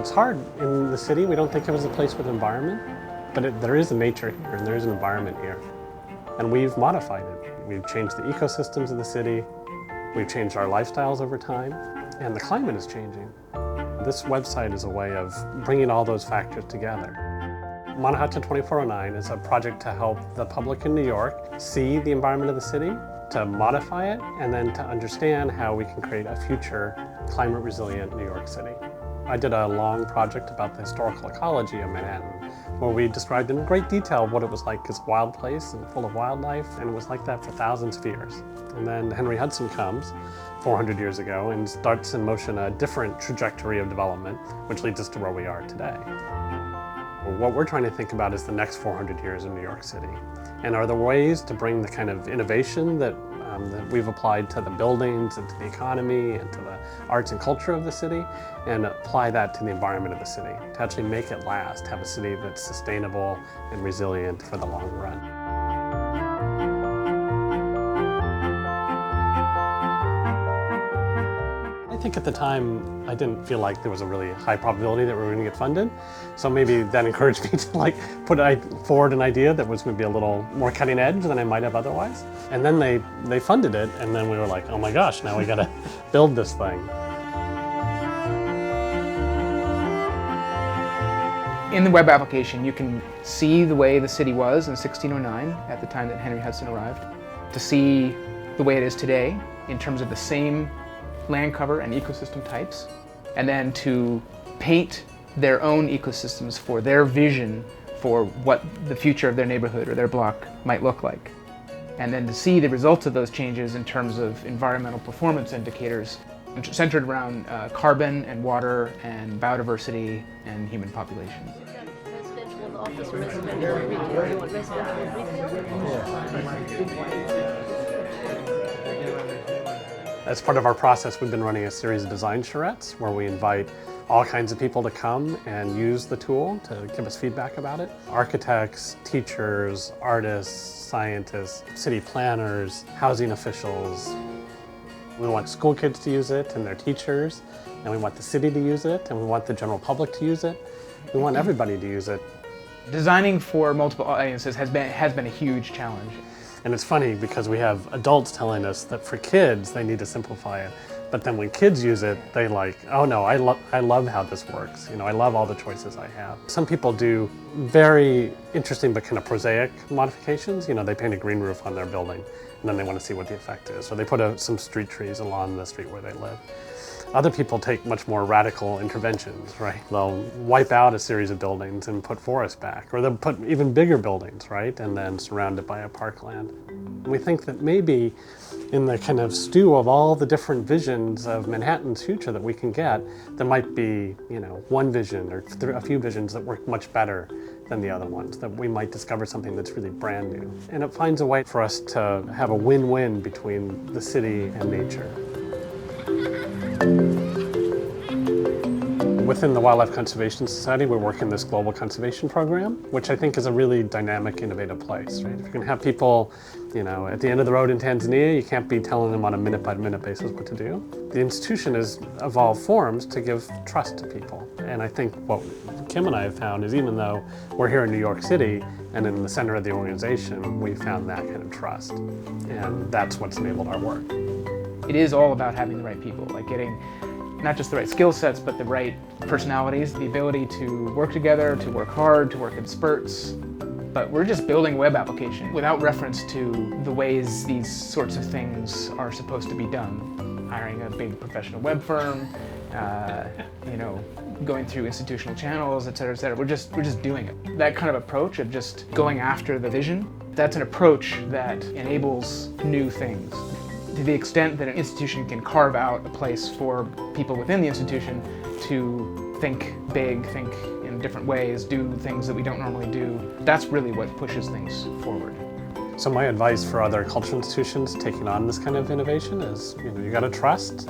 It's hard. In the city, we don't think of it as a place with environment, but there is a nature here and there is an environment here. And we've modified it. We've changed the ecosystems of the city, we've changed our lifestyles over time, and the climate is changing. This website is a way of bringing all those factors together. Mannahatta 2409 is a project to help the public in New York see the environment of the city, to modify it, and then to understand how we can create a future climate resilient New York City. I did a long project about the historical ecology of Manhattan, where we described in great detail what it was like as a wild place and full of wildlife, and it was like that for thousands of years. And then Henry Hudson comes 400 years ago and starts in motion a different trajectory of development, which leads us to where we are today. What we're trying to think about is the next 400 years in New York City. And are there ways to bring the kind of innovation that we've applied to the buildings and to the economy and to the arts and culture of the city, and apply that to the environment of the city, to actually make it last, have a city that's sustainable and resilient for the long run. I think at the time, I didn't feel like there was a really high probability that we were going to get funded. So maybe that encouraged me to put forward an idea that was going to be a little more cutting edge than I might have otherwise. And then they funded it, and then we were like, oh my gosh, now we got to build this thing. In the web application, you can see the way the city was in 1609, at the time that Henry Hudson arrived, to see the way it is today in terms of the same land cover and ecosystem types, and then to paint their own ecosystems for their vision for what the future of their neighborhood or their block might look like. And then to see the results of those changes in terms of environmental performance indicators centered around carbon and water and biodiversity and human population. Residential and office or residential and retail? You want residential and retail? As part of our process, we've been running a series of design charrettes where we invite all kinds of people to come and use the tool to give us feedback about it. Architects, teachers, artists, scientists, city planners, housing officials. We want school kids to use it and their teachers, and we want the city to use it, and we want the general public to use it. We want everybody to use it. Designing for multiple audiences has been a huge challenge. And it's funny because we have adults telling us that for kids, they need to simplify it. But then when kids use it, they oh no, I love how this works. I love all the choices I have. Some people do very interesting but kind of prosaic modifications. They paint a green roof on their building and then they want to see what the effect is. Or they put some street trees along the street where they live. Other people take much more radical interventions, right? They'll wipe out a series of buildings and put forests back, or they'll put even bigger buildings, right? And then surround it by a parkland. We think that maybe in the kind of stew of all the different visions of Manhattan's future that we can get, there might be, one vision or a few visions that work much better than the other ones, that we might discover something that's really brand new. And it finds a way for us to have a win-win between the city and nature. Within the Wildlife Conservation Society, we work in this global conservation program, which I think is a really dynamic, innovative place, right? If you can have people, at the end of the road in Tanzania, you can't be telling them on a minute-by-minute basis what to do. The institution has evolved forms to give trust to people. And I think what Kim and I have found is, even though we're here in New York City and in the center of the organization, we found that kind of trust. And that's what's enabled our work. It is all about having the right people, getting not just the right skill sets, but the right personalities, the ability to work together, to work hard, to work in spurts. But we're just building a web application without reference to the ways these sorts of things are supposed to be done. Hiring a big professional web firm, going through institutional channels, et cetera, et cetera. We're just doing it. That kind of approach of just going after the vision, that's an approach that enables new things. To the extent that an institution can carve out a place for people within the institution to think big, think in different ways, do things that we don't normally do, that's really what pushes things forward. So my advice for other cultural institutions taking on this kind of innovation is, you got to trust,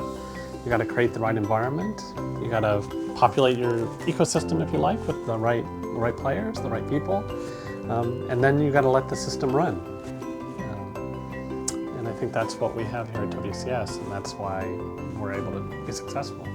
you got to create the right environment, you got to populate your ecosystem, if you like, with the right players, the right people, and then you got to let the system run. I think that's what we have here at WCS, and that's why we're able to be successful.